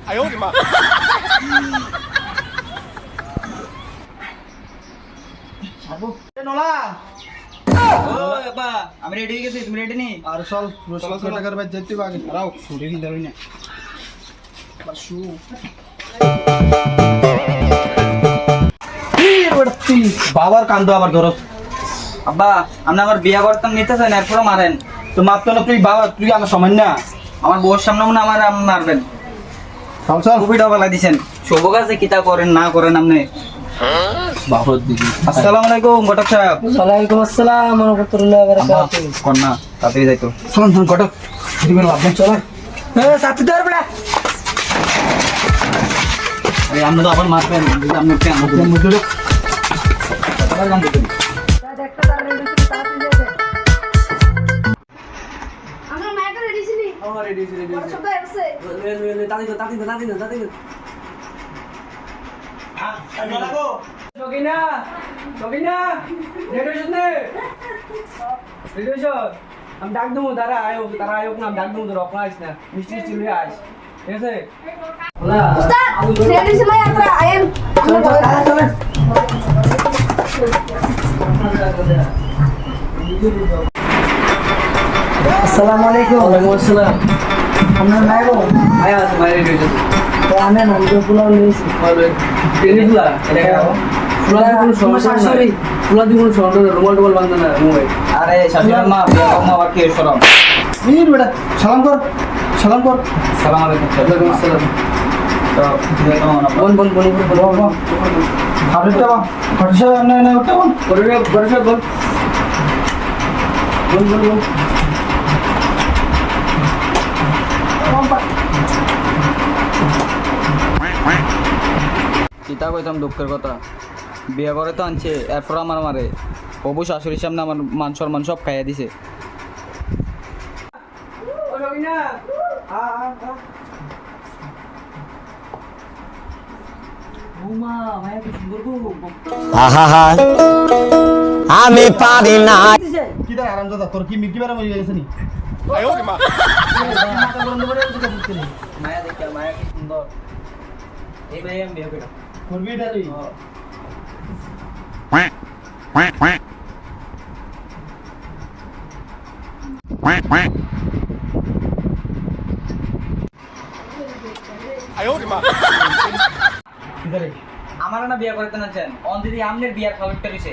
哎呦我的妈！ নোলা ও বাবা আমি রেডি হয়ে গেছি তুমি রেডি নি আর চল রসুন টাকার বাদ যেতে আগে রাও ছুটি দিল না বাসু বাবার কান্দ আবার ধরো আব্বা আপনি আমার বিয়া করতাম নিতেছেন এরপর মারেন তো মারতো না তুই বাবা তুই আমার সমান না আমার বউর সামনে মনে আমার মারবেন চল চল খুবই ডবালা দিছেন শুভ কাজে কিতা করেন না করেন আপনি বাবার দিদি আসসালামু আলাইকুম ঘটক সাহেব ওয়ালাইকুম আসসালাম ওয়া রাহমাতুল্লাহি ওয়া বারাকাতুহু কন্যা তাড়াতাড়ি যাইতো শোন শোন কটক দিবেন লাভ নেই চল সাথে ধর বড়া এই আপনি তো আবার মারবেন আপনি কেন মুদ্রা আবার গান দিবেন একটা তার রেডি তাড়াতাড়ি যেতে আমরা ম্যাটার রেডি ছিলি আমার রেডি রেডি সব আছে তাড়াতাড়ি সকিনা সকিনা রেডি হইছ নে রেডি হইছ আমি ডাক দেবো তারা আয়ো না ডাক দেবো তোর অপনা আইস না মিষ্টি মিষ্টি লয়ে আইস ঠিক আছে উস্তাদ রেডি ছিল আমরা আইন চলে আসসালামু আলাইকুম ওয়ালাইকুম আসসালাম আপনার নাইবো আয়া আছে বাইরে রেডি হইছে তো আমি নামজো পোলাও লইছি টেলিফুলা এটা খাও আরে শাশুড়ি মা বিয়া করবো আবার কে সরম মিনিট বেটা সালাম কর সালাম আলাইকুম ওয়ালাইকুম আসসালাম তো বিয়া কেমন আপনার খাটটা বা খাটটা না না ওটা বল চিতা কইতাম দুঃখের কথা বিয়ে করে তো আনছে এরপর আমার মারে অবু শাশুড়ির সামনে আমার মান সম্মান সব খাইয়া দিছে আমি পারি না কি দা আরাম দাদা তোর কি মিকি বেরা হয়ে গেছে নি 哎呦我的妈！ মায়া দেখতে মায়া কি সুন্দর এই ভাই আমি বিয়ে করি করবি এটা তুই quack quack quack quack quack 哎呦我的妈！ কি দা রে আমার না বিয়ে করতে নাছেন অন দিদি আমনের বিয়ার খবরটা রইছে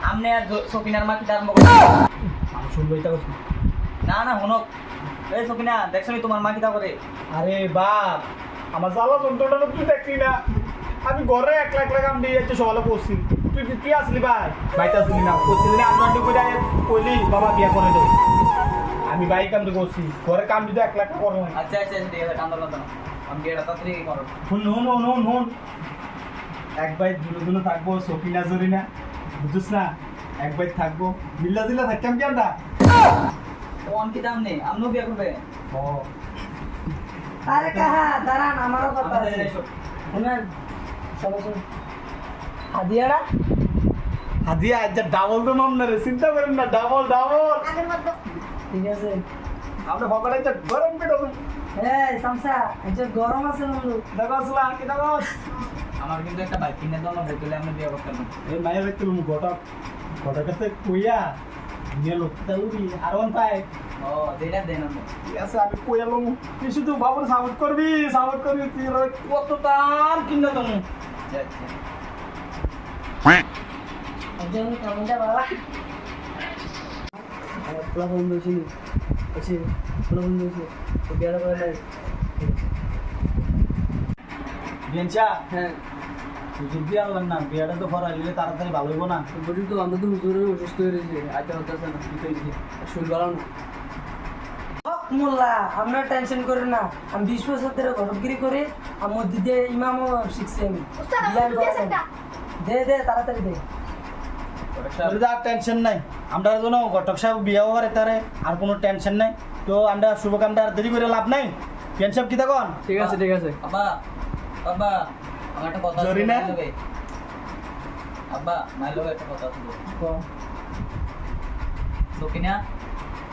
আমনে আর সকিনার মা কি তার মগ আমি শুনবো এটা কথা না না হুনক এই সকিনা দেখছ তোমার মা কি তা করে আরে বাপ আমার জ্বালা যন্ত্রণা তুই দেখলি না আমি ঘরে একলা একলা কাম দিয়ে যাচ্ছি সকালে পড়ছি তুই আসলি ভাই বাইতে আসলি না প্রতিদিন আপনার করে কইলি বাবা বিয়া করে দেবো আমি বাইক কাম করছি ঘরে কাম যদি একলা একলা করবো আচ্ছা আচ্ছা ঠিক আছে কান্দর কান্দর আমি বিয়েটা তাড়াতাড়ি করো হুন এক বাইক দুনো থাকবো সকিনা জরিনা বুঝছিস না এক বাইক থাকবো মিল্লা জিল্লা থাকতাম কি আমরা কোন কি দাম নেই আমনো বিয়ে করবে আরে কাহা দাঁড়ান আমারও কথা আছে শুনেন শুনুন হাদিয়াটা হাদিয়া আজ ডাবল তো মাম না রে চিন্তা করেন না ডাবল আগের মধ্যে ঠিক আছে আমরা ভগবান একটা গরম পেট এই সামসা এটা গরম আছে বন্ধু দেখো আসলা কি দেখো আমার কিন্তু একটা বাইক কিনে দাও না বললে আমি বিয়ে করতে না এই মায়ের ব্যক্তি ঘটকাতে কইয়া নিয়ে লোকটা উড়ি আর অন পায় ও দেনা দেন আমি ঠিক আছে আমি কইয়া লম তুই শুধু বাবুর সাপোর্ট করবি তুই কত দাম কিনা তুমি আচ্ছা আচ্ছা quack একজন কামটা বাবা পোলা বন্ধু ছিল আছে পোলা বন্ধু ছিল তো বিয়ার করে নাই বেঞ্চা হ্যাঁ যদি আনলাম না বিয়াটা তো ঘর আইলে তাড়াতাড়ি ভালো হইব না বলি তো আমরা তো হুজুরের অসুস্থ হয়ে রয়েছে আইতে হতেছে না কি হয়েছে শরীর ভালো না মোল্লা আপনার টেনশন করেন না আমি 20 বছর ধরে ঘটকগিরি করি আর মসজিদে ইমামও শিখছি আমি উস্তাদ বিয়ার আপনি করা দিয়েছেন দে তাড়াতাড়ি দে আর টেনশন নাই আমরা জন্য ঘটক সাহেব বিয়াও করে তারে আর কোনো টেনশন নাই তো আমরা শুভ কামটা আর দেরি করে লাভ নাই টেনশন কি তখন ঠিক আছে বাবা বাবা আমার একটা কথা জরি না? আছে আব্বা মাইর লগে একটা কথা আছে সকিনা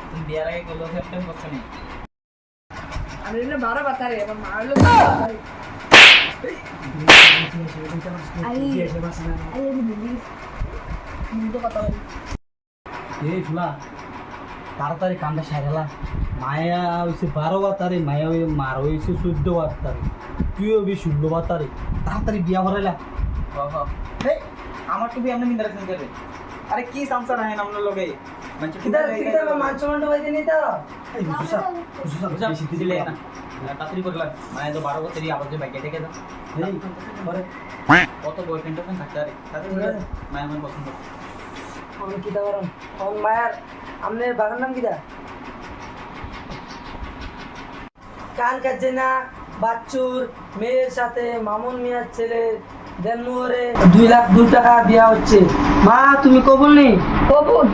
তুমি বিয়ার আগে গেলো সেপ্টেম্বর করছো নি আমি এমনি বারো বাতারে আমার মা হলো কথা বলি এই ফুলা তাড়াতাড়ি কামটা সারেলা মায়া হয়েছে 12 বাতারে মায়া হয়ে মার হয়েছে 14 বাতারে তুই হবি 16 বাতারে তাড়াতাড়ি বিয়া ভরাইলা আমার তো বিয়ে আপনি মিন্দারা শুনতে হবে আরে কি সংসার হয় নামলো লোকে কিদার মাংস মান্ড বাইতে নিতে এই বুঝা বেশি দিলে না তাড়াতাড়ি করলাম মানে তো 12 বছরই আবার যে বাইকে থেকে দাও এই পরে quack, কত বয়ফ্রেন্ড টোফ্রেন্ড থাকতে আরে তাড়াতাড়ি মায়ের আমার পছন্দ আমি কিতা করম কোন মায়ার আমনের বাগান নাম কিতা কান কাজে না বাচ্চুর মেয়ের সাথে মামুন মিয়ার ছেলে দেনমুরে 2 লাখ 2 টাকা বিয়া হচ্ছে মা তুমি কবুল নেই কবুল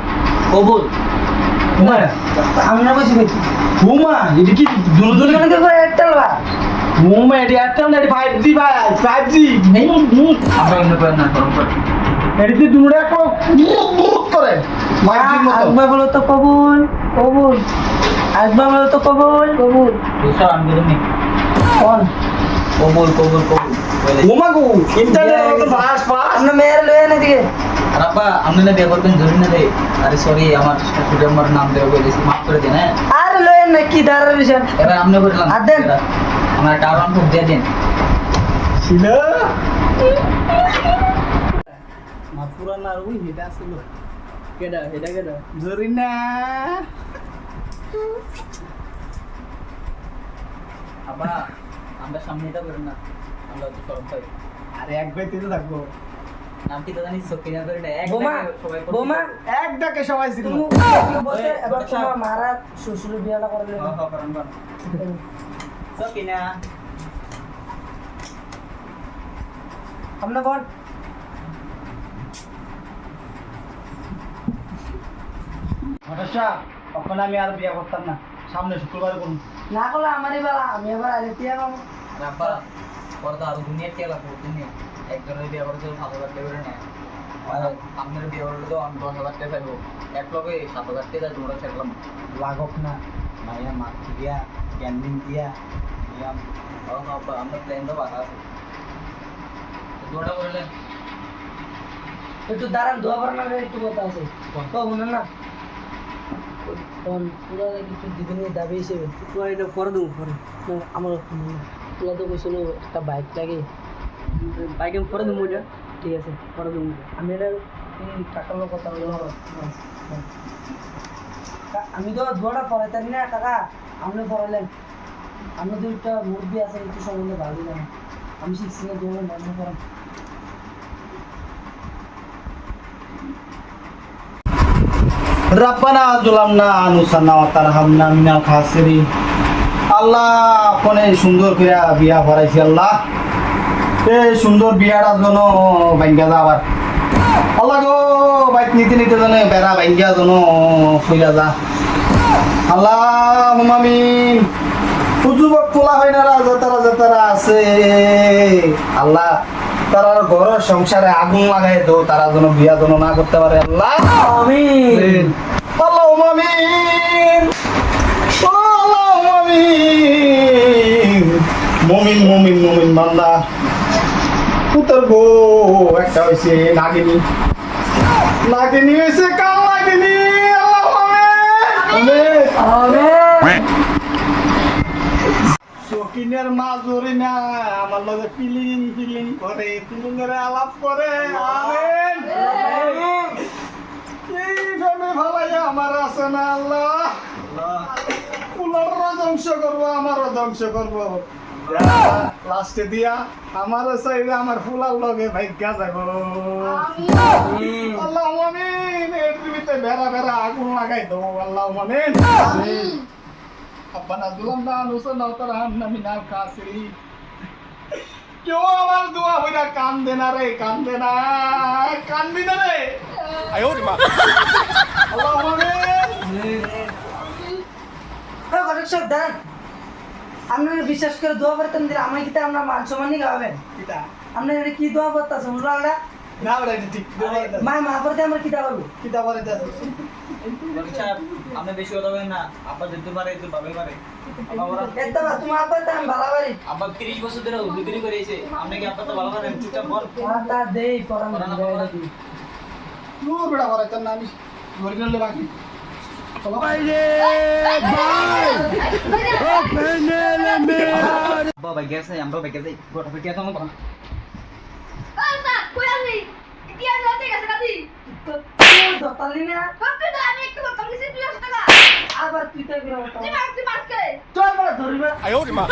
কবুল আমি না কইছি কইছি হুমা এটা কি দুলদুলি তুমি করে এয়ারটেল বা হুমা এটা একটা না 5G ভাই 5G আমরা অন্য করে না করব এটা কি দুমড়ে একটা করে 5G মতো একবার বলো তো কবুল কবুল একবার বলো তো কবুল কবুল দুসরা আমি বলুন নি কোন কবুল কবুল কবুল বলে হুমা গো ইন্টারনেট মতো ফাস্ট আপনার মেয়ের লয়ে না দিকে রাব্বা আপনারা বিয়ে করবেন জরুরি না রে আরে সরি আমার শাশুড়ি আমার নাম দেওয়া বলেছি মাফ করে দেন হ্যাঁ আর লয়ে না কি দাঁড়ার বিষয় এবার আপনি বললাম আর দেন। আমার টাওয়ার খুব দিয়ে দেন ছিল না পুরানা আর ওই হেডা ছিল কেডা এটা কেডা জরিনা আব্বা আমরা সামনে এটা করেন না আমরা তো সরম পাই আরে এক ব্যক্তি তো থাকবো নাম কি তো জানি সকিনা করে না এক বোমা জায়গায় সবাই করতে বোমা পারে। এক ডাকে সবাই ছিল তুমি বসে এবার তোমার মারা শ্বশুর বিয়াটা করে দিলে হ্যাঁ করেন করেন সকিনা আমরা বল হঠাৎ তখন আমি আর বিয়ে করতাম না সামনে শুক্রবার করুন না করলে আমারই বেলা আমি এবার আগে টিয়া পাবো রাব্বা পর্দা আর দুনিয়ার কে লাগবে তুমি একজনের বিয়ে করতে 7,000 টাকা করে নেয় আর আপনার বিয়ে করলে তো আমি 10,000 টাকা পাইবো এক লগে 7,000 টাকা জোড়া ছাড়লাম লাগক না মাইয়া মাছ দিয়া ক্যান্ডিং দিয়া দিলাম আব্বা আমরা প্ল্যান তো বাতা আছে জোড়া করলেন একটু দাঁড়ান দোয়া করার আগে একটু কথা আছে তো শুনেন না কোন পুরা কিছু দিদিনের দাবি হিসেবে পুরা এটা করে দেবো পরে আমার পুরা তো কইছিল একটা বাইক লাগে বাইক আমি করে দেবো এটা ঠিক আছে করে দেবো আমি এটা কাকার কথা বলবো আমি তো দোয়াটা পড়াইতাম না কাকা আপনি পড়ালেন আমি তো একটা মুরগি আছে একটু সম্বন্ধে ভালো জানি আমি শিখছি না দোয়া বন্ধ করেন রাব্বানা যুলামনা আনুসানা ওয়া তারহামনা মিনাল খাসিরিন আল্লাহ আপনি সুন্দর করে বিয়া ভরাইছি আল্লাহ এই সুন্দর বিয়াটা জন্য ভাঙ্গা যা আবার আল্লাহ গো বাইক নিতে নিতে জন্য বেড়া ভাঙ্গা জন্য ফইলা যা আল্লাহ আমিন যুবক পোলা হয় না যাতারা আছে আল্লাহ তারা ঘরের সংসারে আগুন লাগাই দো তারা যেন বিয়া যেন না করতে পারে আল্লাহ আমিন আল্লাহুম্মা আমিন আল্লাহুম্মা আমিন মুমিন বান্দা পুত্র গো একটা হইছে নাগিনী হইছে কাল নাগিনী আল্লাহুম্মা আমিন আমিন শকিনের মা জোরে না আমার লগে ফিলিং করে ফিলিংয়ের আলাপ করে আমিন এই ফেমে ভালাইয়া আমার আছে না আল্লাহ ফুলারও ধ্বংস করবো আমারও ধ্বংস করবো লাস্টে দিয়া আমার চাইলে আমার ফুলার লগে ভাগ্যা যাব আল্লাহ আমিন এই পৃথিবীতে বেড়া আগুন লাগাই দেবো আল্লাহ আমিন আব্বানা যুলামনা আনুসানা ওয়া তারহামনা মিনাল খাসিরিন কেউ আমার দোয়া হইরা কান্দে না রে কান্দবি না রে 哎呦我的妈！ আল্লাহুম্মা ঘটক সাহেব দাঁড়ান আপনারা বিশ্বাস করে দোয়া করতেন যে আমার কিতা আমরা মান সম্মানই গাবেন কিতা আপনারা এটা কি দোয়া করতেছেন উল্লাটা না বলে এটা ঠিক মা মাফাতে আমরা কিতা করবো কিতা বলে আছে বলি সাহেব আপনি বেশি কথা বলেন না আব্বা যেতে পারে তো ভালোই পারে আব্বা ওরা একটা বার তোমার আপাতে আমি ভালো পারি আব্বা 30 বছর ধরে হুজুরি করেছে আপনি কি আব্বা তো ভালো পারেন চুপচাপ বল তা দেই পরান নূর বড় করে তো না আমি অরিজিনাল বাকি আব্বা ভাই গেছে আমরা ভাই গেছে গোটা ফিটিয়া তো আমার আচ্ছা কই আসি কি আর লতে গেছে কাদি দতালি না কত তো আমি একটু কম দিছি 200 টাকা আবার তুই তো তুই মারকে চল বড় ধরিবা 哎呦我的妈！